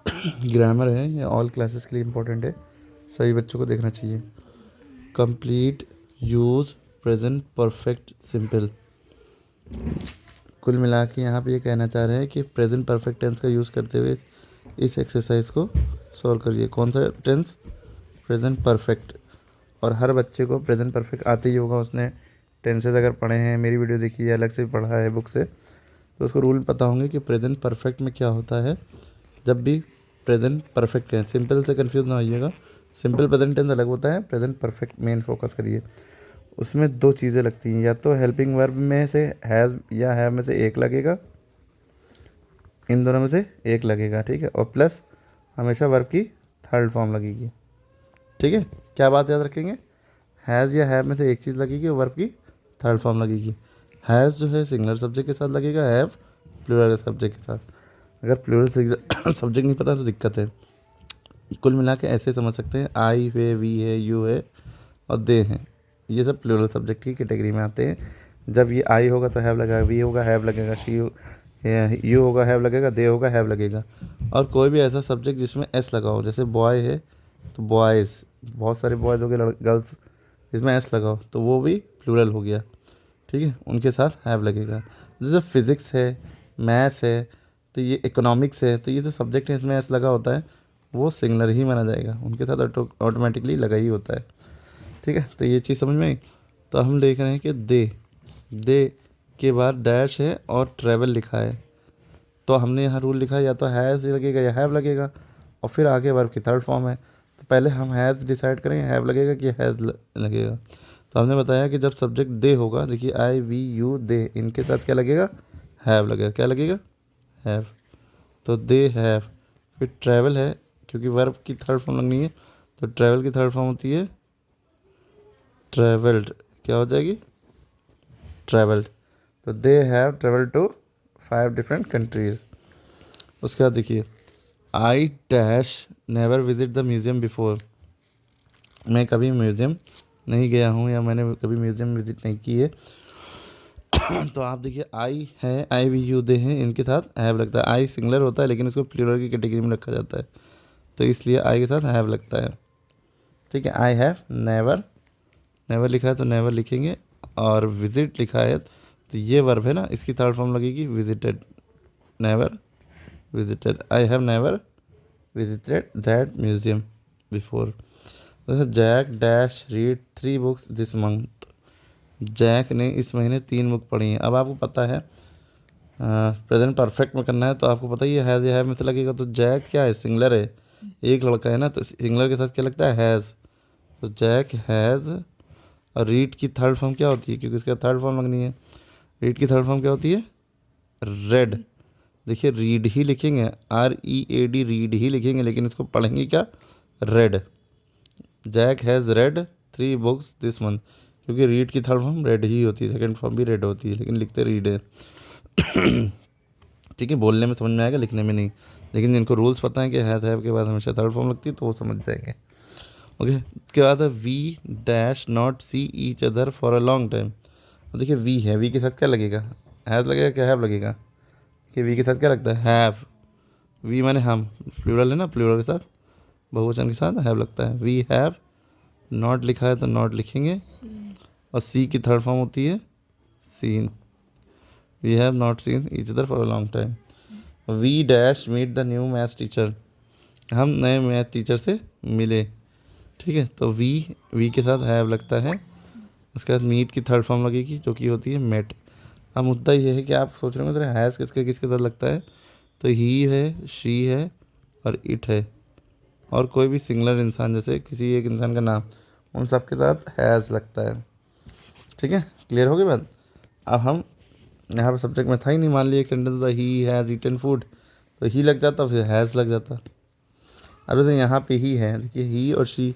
Grammar है, ये all classes के लिए इम्पोर्टेंट है, सभी बच्चों को देखना चाहिए। Complete, use, present perfect, simple. कुल मिला के यहाँ पे ये कहना चाह रहे हैं कि प्रेजेंट परफेक्ट टेंस का यूज़ करते हुए इस एक्सरसाइज को सॉल्व करिए। कौन सा टेंस? Present perfect. और हर बच्चे को प्रेजेंट परफेक्ट आते ही होगा, उसने टेंसेज अगर पढ़े हैं, मेरी वीडियो देखी है, अलग से भी पढ़ा है बुक से, तो उसको रूल पता होंगे कि प्रेजेंट परफेक्ट में क्या होता है। जब भी प्रेजेंट परफेक्ट है, सिंपल से कंफ्यूज ना होइएगा, सिंपल प्रेजेंट टेंस अलग होता है, प्रेजेंट परफेक्ट मेन फोकस करिए। उसमें दो चीज़ें लगती हैं, या तो हेल्पिंग वर्ब में से हैज़ या हैव में से एक लगेगा, इन दोनों में से एक लगेगा, ठीक है, और प्लस हमेशा वर्ब की थर्ड फॉर्म लगेगी, ठीक है। क्या बात याद रखेंगे? हैज़ या हैव में से एक चीज़ लगेगी और वर्ब की थर्ड फॉर्म लगेगी। हैज़ जो है सिंगुलर सब्जेक्ट के साथ लगेगा, हैव प्लूरल सब्जेक्ट के साथ। अगर प्लूरल सब्जेक्ट नहीं पता तो दिक्कत है। कुल मिला के ऐसे समझ सकते हैं, आई है, वी है, यू है और दे हैं, ये सब प्लूरल सब्जेक्ट की कैटेगरी में आते हैं। जब ये आई होगा तो हैव लगेगा, वी होगा हैव लगेगा, शी यू होगा हैव लगेगा, दे होगा हैव लगेगा। और कोई भी ऐसा सब्जेक्ट जिसमें एस लगा हो, जैसे बॉय है तो बॉयज़, बहुत सारे बॉयज़ हो गए, गर्ल्स, इसमें एस लगाओ तो वो भी प्लूरल हो गया, ठीक है, उनके साथ हैव लगेगा। जैसे फिज़िक्स है, मैथ्स है, तो ये इकोनॉमिक्स है, तो ये जो सब्जेक्ट है इसमें एस लगा होता है वो सिंगुलर ही माना जाएगा, उनके साथ ऑटोमेटिकली लगा ही होता है, ठीक है। तो ये चीज़ समझ में आई। तो हम देख रहे हैं कि दे के बाद डैश है और ट्रैवल लिखा है, तो हमने यहाँ रूल लिखा है या तो हैज़ लगेगा या हैव लगेगा, और फिर आगे वर्ब की थर्ड फॉर्म है, तो पहले हम हैज़ डिसाइड करेंगे हैव लगेगा कि हैज़ लगेगा। तो हमने बताया कि जब सब्जेक्ट दे होगा, देखिए आई वी यू दे, इनके साथ क्या लगेगा? हैव लगेगा। क्या लगेगा? हैव। तो दे हैव। फिर ट्रैवल है, क्योंकि वर्ब की थर्ड फॉर्म लगनी है, तो ट्रैवल की थर्ड फॉर्म होती है ट्रैवल्ड। क्या हो जाएगी? ट्रैवल्ड। तो they have travelled to 5 different countries. उसके बाद देखिए, I dash never visit the museum before. मैं कभी म्यूज़ियम नहीं गया हूँ या मैंने कभी म्यूज़ियम विजिट नहीं की है। तो आप देखिए, आई है, आई वी यू दे हैं, इनके साथ हैव लगता है। आई सिंगुलर होता है लेकिन इसको प्लूरल की कैटेगरी में रखा जाता है, तो इसलिए आई के साथ हैव लगता है, ठीक है। आई हैव नेवर, नेवर लिखा है तो नेवर लिखेंगे, और विजिट लिखा है तो ये वर्ब है ना, इसकी थर्ड फॉर्म लगेगी visited, never visited. I have never visited that museum before. जैसे Jack dash read 3 books this month. Jack ने इस महीने 3 बुक पढ़ी हैं। अब आपको पता है प्रेजेंट परफेक्ट में करना है, तो आपको पता ही है हैज़ या हैव में से लगेगा, तो जैक क्या है? सिंगुलर है, एक लड़का है ना, तो सिंगुलर के साथ क्या लगता है? हैज़। तो जैक हैज़। और रीड की थर्ड फॉर्म क्या होती है? क्योंकि इसका थर्ड फॉर्म लगनी है, रीड की थर्ड फॉर्म क्या होती है? रेड। देखिए, रीड ही लिखेंगे, READ, रीड ही लिखेंगे, लेकिन इसको पढ़ेंगे क्या? Read. Jack has read 3 books this month, क्योंकि रीड की थर्ड फॉर्म रेड ही होती है, सेकंड फॉर्म भी रेड होती है, लेकिन लिखते रीड है। ठीक है, बोलने में समझ में आएगा, लिखने में नहीं। लेकिन जिनको रूल्स पता है कि हैव के बाद हमेशा थर्ड फॉर्म लगती है, तो वो समझ जाएंगे। ओके, उसके बाद है we dash not see each other for a long time. देखिए, वी है, वी के साथ क्या लगेगा? हैज़ लगेगा क्या हैव लगेगा? कि वी के साथ क्या लगता है? हैव। वी माने हम, प्लूरल है ना, प्लूरल के साथ, बहुवचन के साथ हैव लगता है। वी हैव नॉट लिखा है तो नॉट लिखेंगे, और सी की थर्ड फॉर्म होती है seen. We have not seen each other for a long time. We dash meet the new maths teacher. हम नए मैथ टीचर से मिले, ठीक है। तो वी के साथ हैव लगता है, उसके बाद मीट की थर्ड फॉर्म लगेगी जो कि होती है मेट। अब मुद्दा ये है कि आप सोच रहे हो हैज़ किसके किसके साथ लगता है, तो ही है, शी है और इट है, और कोई भी सिंगुलर इंसान, जैसे किसी एक इंसान का नाम, उन सब के साथ हैज़ लगता है, ठीक है। क्लियर हो गई बात? अब हम यहाँ पे सब्जेक्ट में था ही नहीं, मान लिया एक सेंटेंस था, ही हैज़ ईटन फूड, तो ही लग जाता, फिर हैज़ लग जाता। अब जैसे यहाँ पे ही है, देखिए ही और शी,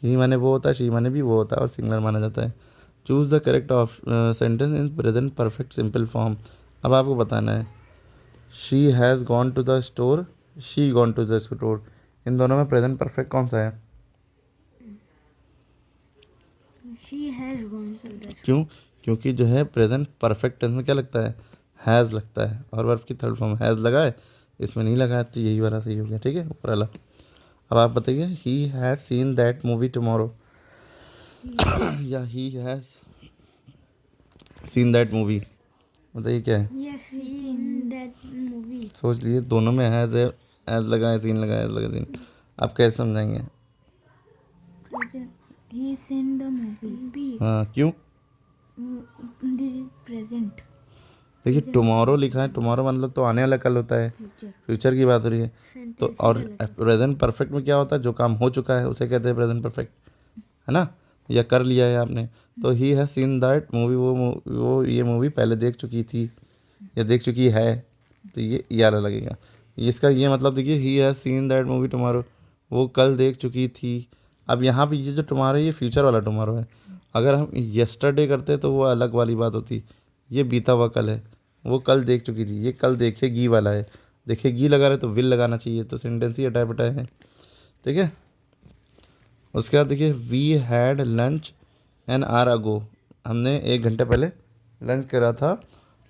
ही माने वो होता है, शी माने भी वो होता है, और सिंगुलर माना जाता है। Choose the correct of sentence in present perfect simple form. अब आपको बताना है, she has gone to the store, she gone to the store, इन दोनों में प्रेजेंट परफेक्ट कौन सा है? She has gone to the क्यों? क्योंकि जो है प्रेजेंट परफेक्ट टेंस में क्या लगता है? हैज़ लगता है, और वर्ब की थर्ड फॉर्म हैज़ लगा है, इसमें नहीं लगा है तो यही वाला सही हो गया, ठीक है, ऊपर वाला। अब आप बताइए, he has seen that movie tomorrow या he has seen that movie, बताइए क्या है। He has seen that movie. सोच लिए, दोनों में हैज़ है, एज लगा है, सीन लगा है, एज लगा सीन। आप कैसे समझाएंगे? He seen the movie. B. हाँ, क्यों? This is present. देखिए टुमारो लिखा है, टुमारो मतलब तो आने वाला कल होता है, Future. फ्यूचर की बात हो रही है। तो Sentence और ही गलत है। प्रेजेंट परफेक्ट में क्या होता है, जो काम हो चुका है उसे कहते हैं प्रेजेंट परफेक्ट, है ना, या कर लिया है आपने। तो ही हैज़ सीन दैट मूवी, वो ये मूवी पहले देख चुकी थी या देख चुकी है, तो ये यार लगेगा। इसका ये मतलब देखिए, ही has seen that movie tomorrow, वो कल देख चुकी थी। अब यहाँ पे ये जो टुमारो है, ये फ्यूचर वाला टुमारो है। अगर हम यस्टरडे करते तो वो अलग वाली बात होती, ये बीता हुआ कल है, वो कल देख चुकी थी, ये कल देखेगी वाला है। देखेगी लगा रहे तो विल लगाना चाहिए, तो सेंटेंस ही हटाए बटाए है, ठीक है। उसके बाद देखिए, we had lunch an hour ago, हमने 1 घंटे पहले लंच करा था,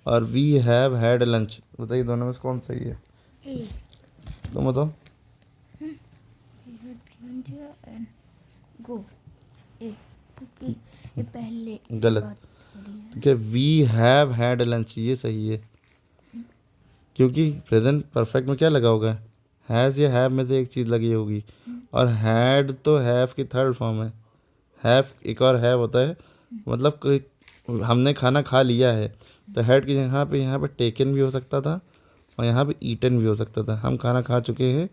और वी हैव हैड लंच, बताइए दोनों में से कौन सही है? A. तुम बताओ। Lunch and go. A. क्योंकि ये पहले गलत। बात हो रही है। ठीक है, वी हैव हैड लंच, ये सही है, क्योंकि प्रेजेंट परफेक्ट में क्या लगा होगा, हैज़ या हैव में से एक चीज़ लगी होगी, और हैड तो हैव की थर्ड फॉर्म है। हैव एक और हैव होता है, मतलब कोई हमने खाना खा लिया है, तो हैड की जगह पे यहाँ पे टेकन भी हो सकता था, और यहाँ पे ईटन भी हो सकता था। हम खाना खा चुके हैं,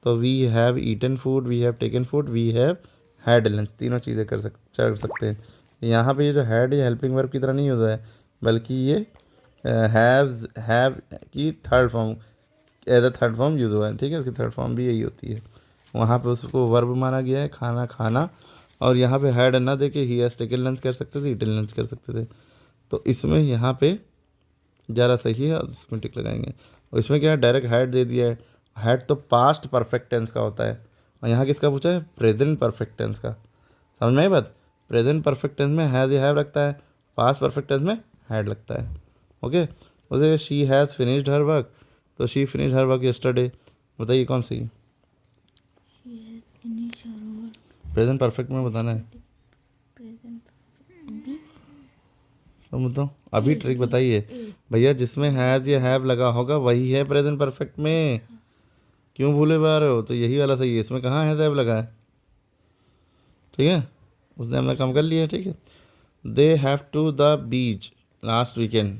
तो we have eaten food, we have taken food, we have had lunch, तीनों चीज़ें कर सकते हैं। यहाँ पे ये जो हैड, ये हेल्पिंग वर्ब की तरह नहीं होता है, बल्कि ये हैव की third form, as a third form use हुआ है, ठीक है, इसकी थर्ड फॉर्म भी यही होती है। वहाँ पे उसको वर्ब माना गया है, खाना खाना, और यहाँ पे हैड ना देके ही हैज़ टेकन लंच कर सकते थे, ईटन लंच कर सकते थे। तो इसमें यहाँ पे ज़रा सही है, इसमें टिक लगाएंगे। और इसमें क्या है, डायरेक्ट हैड दे दिया है। हैड तो पास्ट परफेक्ट टेंस का होता है, और यहाँ किसका पूछा है, प्रेजेंट परफेक्ट टेंस का। समझ में आई बात? प्रेजेंट परफेक्ट टेंस में हैज़ या हैव लगता है, पास्ट परफेक्ट टेंस में हैड लगता है, ओके। उसे she has finished her work, तो she finish her work yesterday, बताइए कौन सी? She has finished her work. Present perfect में बताना है, Present. B. तो बताओ अभी ट्रिक बताइए भैया, जिसमें हैज़ या हैव लगा होगा वही है प्रेजेंट परफेक्ट में, क्यों भूले जा रहे हो? तो यही वाला सही है, इसमें कहाँ हैज़ हैव लगा है, ठीक है, उसने हमने काम कर लिया है, ठीक है। They have to the beach last weekend,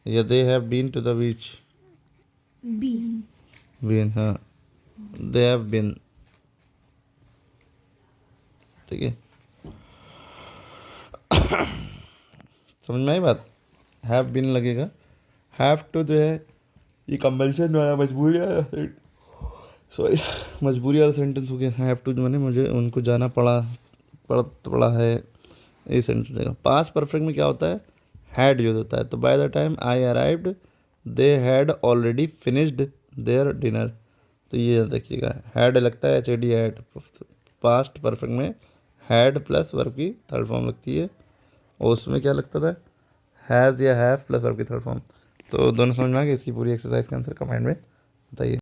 या they have been to the beach, B. Been, हाँ, दे हैव बीन, ठीक है। समझ में आई बात? हैव बीन लगेगा, हैव टू जो है ये कंपल्शन वाला मजबूरी वाला, सॉरी, मजबूरी वाला सेंटेंस हो गया। हैव टू मैंने मुझे उनको जाना पड़ा है, ये सेंटेंस देगा। पास्ट परफेक्ट में क्या होता है, हैड यूज होता है, तो by the time I arrived they had already finished their dinner, तो ये याद रखिएगा, हैड लगता है HAD हैड, पास्ट परफेक्ट में हैड प्लस वर्ब की थर्ड फॉर्म लगती है, और उसमें क्या लगता था, हैज़ या हैव प्लस वर्ब की थर्ड फॉर्म। तो दोनों समझ में आ गए। इसकी पूरी एक्सरसाइज का आंसर कमेंट में बताइए।